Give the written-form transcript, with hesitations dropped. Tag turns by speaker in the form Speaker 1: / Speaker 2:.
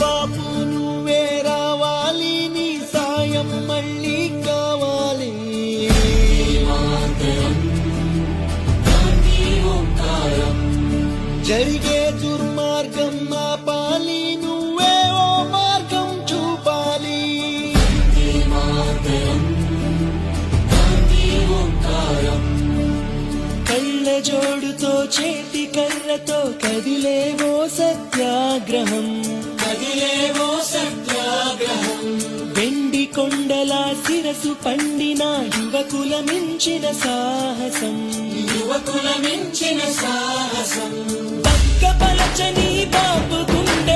Speaker 1: బాపు నువ్వే రావాలి, నీ సాయం మళ్ళీ కావాలి. జరిగే దుర్మార్గం ఆపాలి, నువ్వే ఓ మార్గం చూపాలి. కళ్ళ జోడుతో చేతి కర్రతో కదిలేవో సత్యాగ్రహం, కదిలేవో సత్యాగ్రహం. వెండి కొండల శిరసు పండిన యువకుల మించిన సాహసం, యువకుల మించిన సాహసం. పక్కపలచని బాపు గుండె